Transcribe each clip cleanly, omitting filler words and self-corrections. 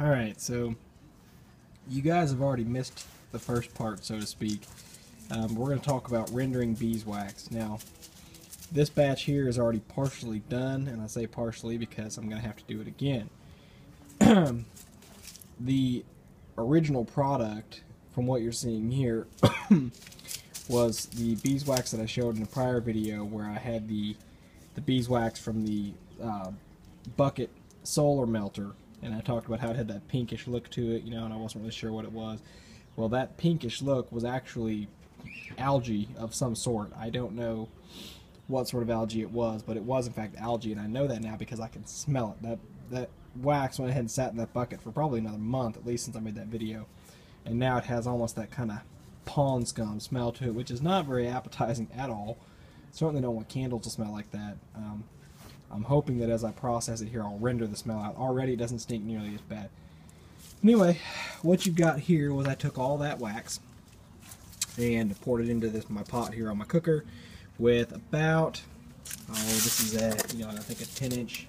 Alright, so you guys have already missed the first part, so to speak. We're going to talk about rendering beeswax. Now, this batch here is already partially done, and I say partially because I'm going to have to do it again. The original product, from what you're seeing here, was the beeswax that I showed in a prior video where I had the beeswax from the bucket solar melter, and I talked about how it had that pinkish look to it, and I wasn't really sure what it was. Well, that pinkish look was actually algae of some sort. I don't know what sort of algae it was, but it was in fact algae, and I know that now because I can smell it. That wax went ahead and sat in that bucket for probably another month, at least since I made that video, and now it has almost that kind of pond scum smell to it, which is not very appetizing at all. Certainly don't want candles to smell like that. I'm hoping that as I process it here, I'll render the smell out. Already it doesn't stink nearly as bad. Anyway, what you've got here was I took all that wax and poured it into my pot here on my cooker with about, this is I think a 10-inch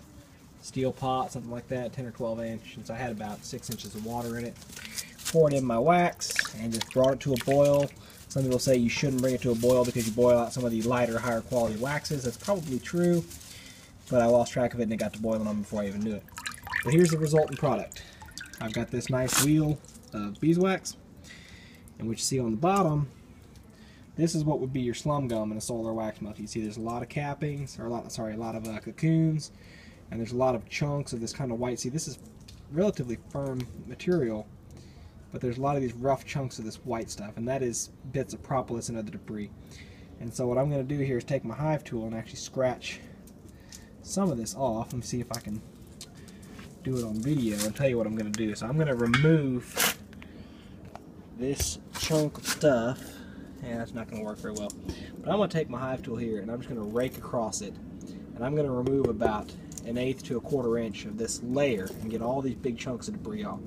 steel pot, something like that, 10 or 12 inch. And so I had about 6 inches of water in it. Poured in my wax and just brought it to a boil. Some people say you shouldn't bring it to a boil because you boil out some of the lighter, higher quality waxes. That's probably true, but I lost track of it and it got to boiling on before I even knew it. But here's the resulting product. I've got this nice wheel of beeswax, and what you see on the bottom, this is what would be your slum gum in a solar wax melt. You see there's a lot of cappings, or a lot of cocoons, and there's a lot of chunks of this kind of white. See, this is relatively firm material, but there's a lot of these rough chunks of this white stuff, and that is bits of propolis and other debris. And so what I'm going to do here is take my hive tool and actually scratch some of this off and see if I can do it on video and tell you what I'm going to do. So I'm going to remove this chunk of stuff. Yeah, that's not going to work very well. But I'm going to take my hive tool here and I'm just going to rake across it, and I'm going to remove about 1/8 to 1/4 inch of this layer and get all these big chunks of debris off.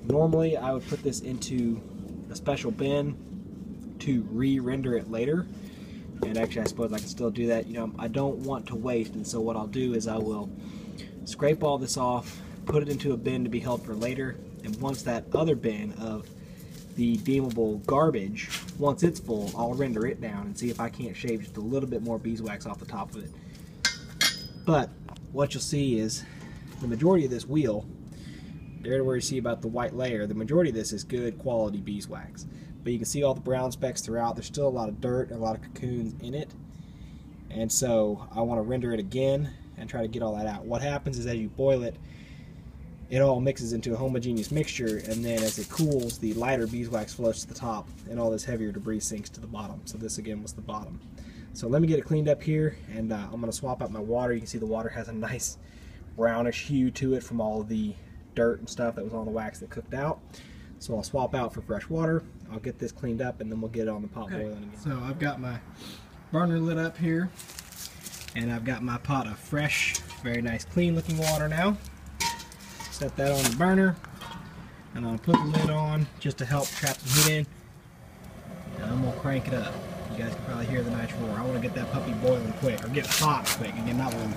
Normally I would put this into a special bin to re-render it later, and actually I suppose I can still do that. I don't want to waste, and so what I'll do is I will scrape all this off, put it into a bin to be held for later, and once that other bin of the deemable garbage, once it's full, I'll render it down and see if I can't shave just a little bit more beeswax off the top of it. But what you'll see is the majority of this wheel, there where you see about the white layer, the majority of this is good quality beeswax. But you can see all the brown specks throughout. There's still a lot of dirt and a lot of cocoons in it. And so I want to render it again and try to get all that out. What happens is as you boil it, it all mixes into a homogeneous mixture, and then as it cools, the lighter beeswax floats to the top and all this heavier debris sinks to the bottom. So this again was the bottom. So let me get it cleaned up here, and I'm going to swap out my water. You can see the water has a nice brownish hue to it from all of the dirt and stuff that was on the wax that cooked out. So I'll swap out for fresh water. I'll get this cleaned up and then we'll get it on the pot boiling again. So I've got my burner lit up here, and I've got my pot of fresh, very nice clean looking water now. Set that on the burner, and I'll put the lid on just to help trap the heat in, and I'm going to crank it up. You guys can probably hear the nice roar. I want to get that puppy boiling quick, or get hot quick. Again, not boiling.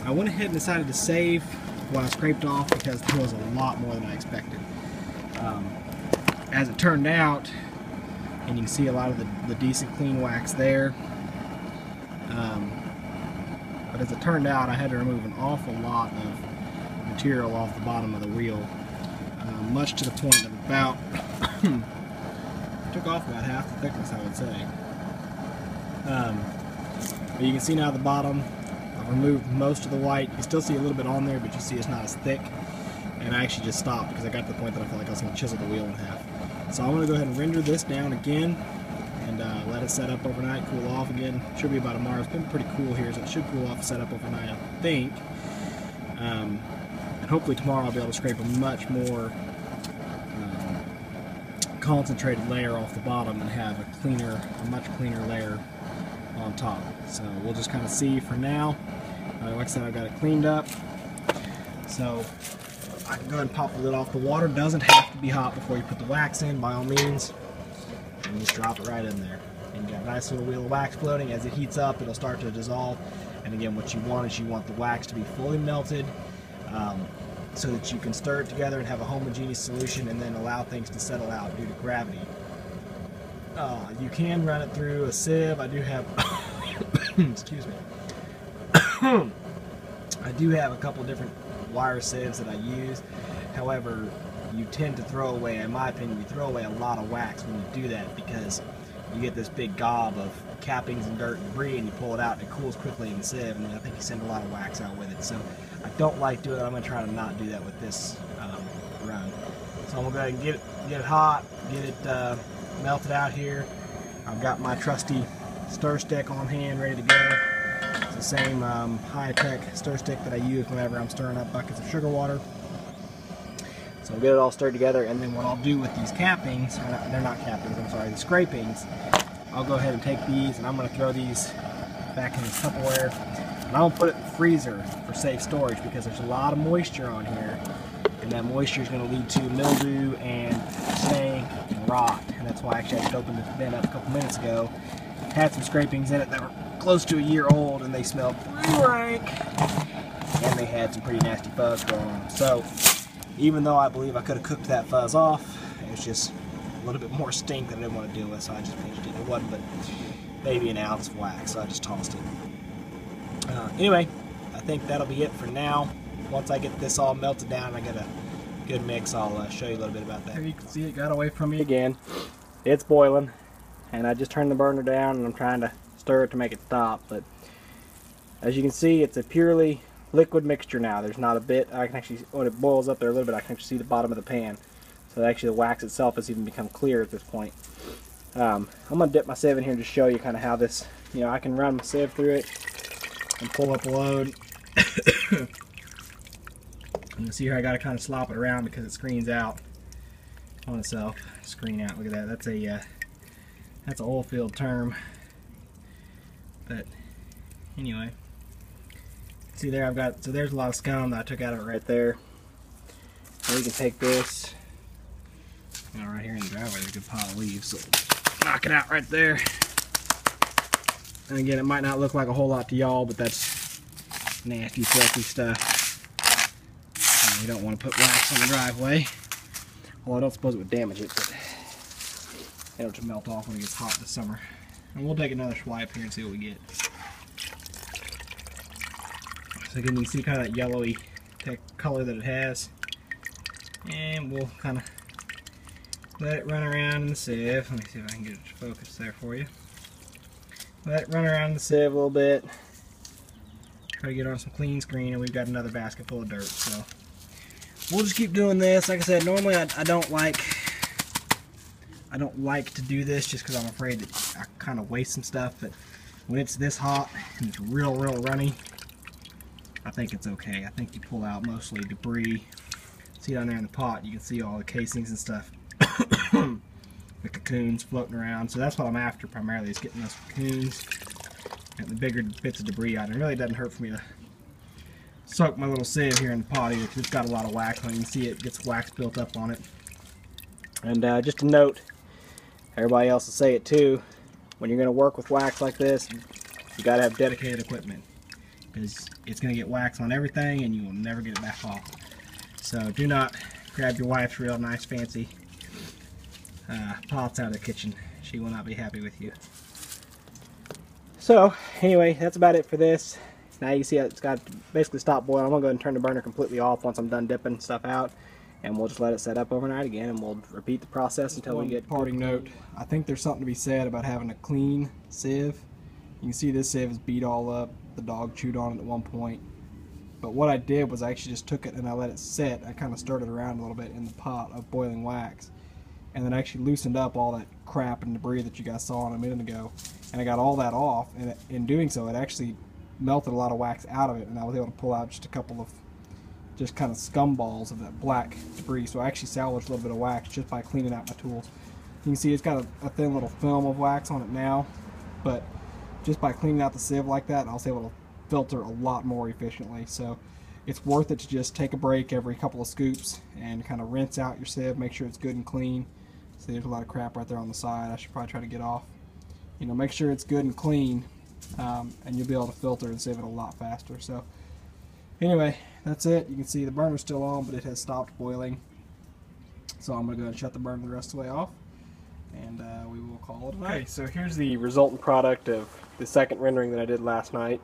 I went ahead and decided to save what I scraped off because there was a lot more than I expected. As it turned out, and you can see a lot of the decent clean wax there, but as it turned out, I had to remove an awful lot of material off the bottom of the wheel, much to the point of about took off about half the thickness, I would say. But you can see now at the bottom, I've removed most of the white. You can still see a little bit on there, but you see it's not as thick. And I actually just stopped because I got to the point that I felt like I was going to chisel the wheel in half. So I'm going to go ahead and render this down again and let it set up overnight, cool off again. Should be about tomorrow. It's been pretty cool here, so it should cool off and set up overnight, I think. And hopefully tomorrow I'll be able to scrape a much more concentrated layer off the bottom and have a much cleaner layer on top. So we'll just kind of see for now. Like I said, I've got it cleaned up. So I can go ahead and pop the lid off. The water doesn't have to be hot before you put the wax in, by all means. And just drop it right in there. And you got a nice little wheel of wax floating. As it heats up, it'll start to dissolve. And again, what you want is you want the wax to be fully melted. so that you can stir it together and have a homogeneous solution and then allow things to settle out due to gravity. You can run it through a sieve. I do have excuse me. I do have a couple different wire sieves that I use. However, you tend to throw away, in my opinion, you throw away a lot of wax when you do that, because you get this big gob of cappings and dirt and debris, and you pull it out and it cools quickly in the sieve, and I think you send a lot of wax out with it. So I don't like doing it. I'm going to try to not do that with this run. So I'm going to go ahead and get it hot, get it melted out here. I've got my trusty stir stick on hand ready to go. It's the same high-tech stir stick that I use whenever I'm stirring up buckets of sugar water. So I'll get it all stirred together, and then what I'll do with these cappings, they're not cappings, I'm sorry, the scrapings, I'll go ahead and take these and I'm going to throw these back in this Tupperware, and I'm going to put it in the freezer for safe storage, because there's a lot of moisture on here, and that moisture is going to lead to mildew and stank and rot, and that's why actually I just opened this bin up a couple minutes ago. Had some scrapings in it that were close to a year old, and they smelled pretty rank, and they had some pretty nasty fuzz going on. So even though I believe I could have cooked that fuzz off, it was just a little bit more stink that I didn't want to deal with, so I just finished it. It wasn't but maybe an ounce of wax, so I just tossed it. Anyway, I think that'll be it for now. Once I get this all melted down and I get a good mix, I'll show you a little bit about that. Here you can see it got away from me again. It's boiling, and I just turned the burner down and I'm trying to stir it to make it stop, but as you can see, it's a purely liquid mixture now. There's not a bit. I can actually, when it boils up there a little bit, I can actually see the bottom of the pan. So actually the wax itself has even become clear at this point. I'm going to dip my sieve in here and just show you kind of how this, I can run my sieve through it and pull up a load. You can see here I got to kind of slop it around because it screens out on itself. Screen out, look at that. That's an oil field term. But anyway. See there, so there's a lot of scum that I took out of it right there. Now we can take this, right here in the driveway, there's a good pile of leaves, so knock it out right there. And again, it might not look like a whole lot to y'all, but that's nasty, filthy stuff. You don't want to put wax on the driveway. Well, I don't suppose it would damage it, but it'll just melt off when it gets hot this summer. And we'll take another swipe here and see what we get. So again, you can see kind of that yellowy color that it has, and we'll kind of let it run around in the sieve. Let me see if I can get it to focus there for you. Let it run around in the sieve a little bit. Try to get on some clean screen, and we've got another basket full of dirt. So we'll just keep doing this. Like I said, normally I don't like to do this just because I'm afraid that I kind of waste some stuff. But when it's this hot and it's real runny, I think it's okay. I think you pull out mostly debris. See down there in the pot, you can see all the casings and stuff. The cocoons floating around. So that's what I'm after primarily, is getting those cocoons and the bigger bits of debris out. It really doesn't hurt for me to soak my little sieve here in the pot either, because it's got a lot of wax on it. You can see it gets wax built up on it. And just a note, everybody else will say it too, when you're going to work with wax like this, you got to have dedicated equipment, because it's going to get wax on everything and you will never get it back off. So do not grab your wife's real nice fancy pots out of the kitchen. She will not be happy with you. So anyway, that's about it for this. Now you can see it's got basically stopped boiling. I'm going to go ahead and turn the burner completely off once I'm done dipping stuff out, and we'll just let it set up overnight again, and we'll repeat the process until we get parting note. I think there's something to be said about having a clean sieve. You can see this sieve is beat all up. The dog chewed on it at one point. But what I did was I actually just took it and I let it sit. I kind of stirred it around a little bit in the pot of boiling wax, and then I actually loosened up all that crap and debris that you guys saw a minute ago, and I got all that off, and in doing so it actually melted a lot of wax out of it, and I was able to pull out just a couple of just kind of scum balls of that black debris. So I actually salvaged a little bit of wax just by cleaning out my tools. You can see it's got a thin little film of wax on it now, but just by cleaning out the sieve like that, I was able to filter a lot more efficiently. So it's worth it to just take a break every couple of scoops and kind of rinse out your sieve, make sure it's good and clean. See, there's a lot of crap right there on the side. I should probably try to get off. Make sure it's good and clean, and you'll be able to filter and sieve it a lot faster. So anyway, that's it. You can see the burner's still on, but it has stopped boiling. So I'm going to go ahead and shut the burner the rest of the way off, and we will call it a night. Okay, so here's the resultant product of the second rendering that I did last night.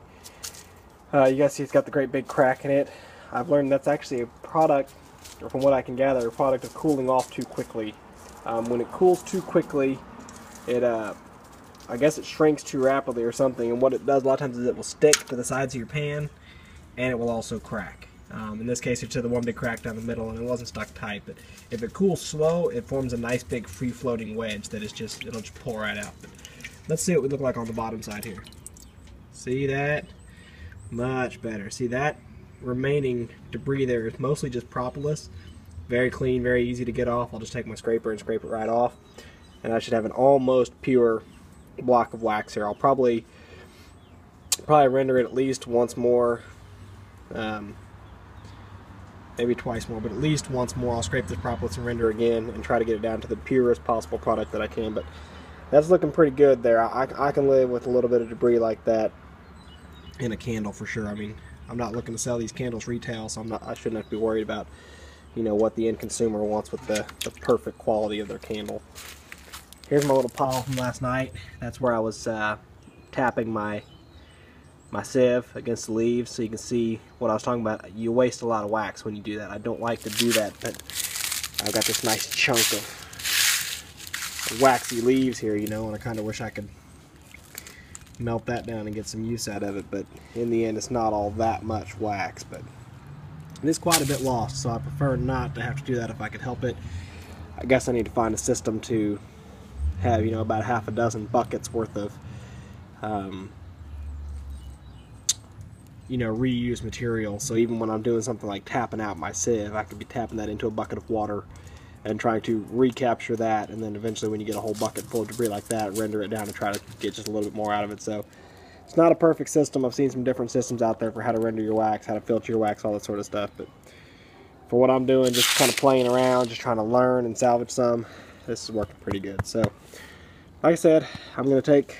You guys see it's got the great big crack in it. I've learned that's actually a product, or from what I can gather, a product of cooling off too quickly. When it cools too quickly, it I guess it shrinks too rapidly or something, and what it does a lot of times is it will stick to the sides of your pan, and it will also crack. In this case, it's the one big crack down the middle, and it wasn't stuck tight. But if it cools slow, it forms a nice big free-floating wedge that is it'll just pull right out. But let's see what we look like on the bottom side here. See that? Much better. See that remaining debris there is mostly just propolis. Very clean, very easy to get off. I'll just take my scraper and scrape it right off, and I should have an almost pure block of wax here. I'll probably render it at least once more. Maybe twice more, but at least once more. I'll scrape this propolis and render again and try to get it down to the purest possible product that I can. But that's looking pretty good there. I can live with a little bit of debris like that in a candle for sure. I mean, I'm not looking to sell these candles retail, so I shouldn't have to be worried about, you know, what the end consumer wants with the perfect quality of their candle. Here's my little pile from last night. That's where I was tapping my sieve against the leaves, so you can see what I was talking about. You waste a lot of wax when you do that. I don't like to do that, but I've got this nice chunk of waxy leaves here, you know, and I kind of wish I could melt that down and get some use out of it, but in the end it's not all that much wax, but it is quite a bit lost, so I prefer not to have to do that if I could help it. I guess I need to find a system to have, you know, about half a dozen buckets worth of you know, reused material, so even when I'm doing something like tapping out my sieve, I could be tapping that into a bucket of water and trying to recapture that, and then eventually when you get a whole bucket full of debris like that, render it down and try to get just a little bit more out of it. So it's not a perfect system. I've seen some different systems out there for how to render your wax, how to filter your wax, all that sort of stuff, but for what I'm doing, just kind of playing around, just trying to learn and salvage some, this is working pretty good. So like I said, I'm going to take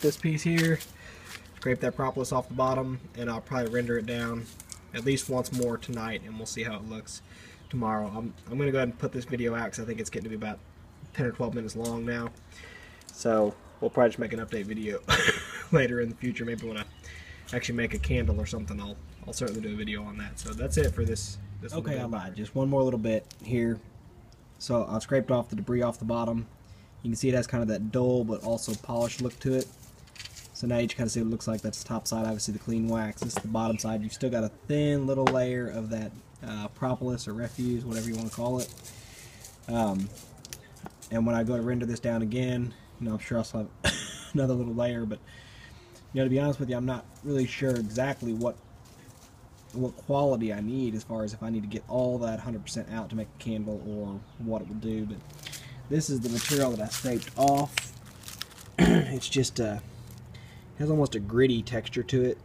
this piece here, scrape that propolis off the bottom, and I'll probably render it down at least once more tonight, and we'll see how it looks tomorrow. I'm going to go ahead and put this video out because I think it's getting to be about 10 or 12 minutes long now. So we'll probably just make an update video later in the future. Maybe when I actually make a candle or something, I'll certainly do a video on that. So that's it for this okay, I lied. Just one more little bit here. So I've scraped off the debris off the bottom. You can see it has kind of that dull but also polished look to it. So now you can kind of see what it looks like. That's the top side, obviously the clean wax. This is the bottom side. You've still got a thin little layer of that propolis or refuse, whatever you want to call it. And when I go to render this down again, you know, I'm sure I'll still have another little layer, but you know, to be honest with you, I'm not really sure exactly what quality I need as far as if I need to get all that 100% out to make a candle or what it will do. But this is the material that I scraped off. It's just has almost a gritty texture to it.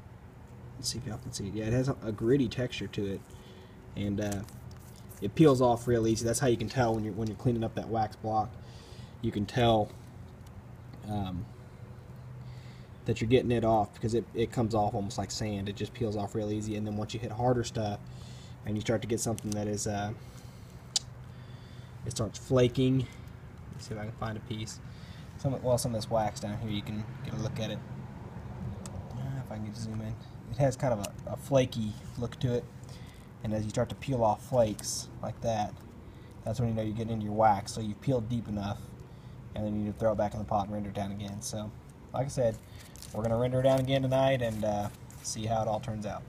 Let's see if y'all can see it. Yeah, it has a gritty texture to it, and it peels off real easy. That's how you can tell when you're cleaning up that wax block. You can tell that you're getting it off because it comes off almost like sand. It just peels off real easy, and then once you hit harder stuff and you start to get something that is it starts flaking. Let's see if I can find a piece. Some of this wax down here, you can get a look at it. If I can get to zoom in, it has kind of a flaky look to it, and as you start to peel off flakes like that, that's when you know you're getting into your wax. So you've peeled deep enough, and then you need to throw it back in the pot and render it down again. So like I said, we're going to render it down again tonight and see how it all turns out.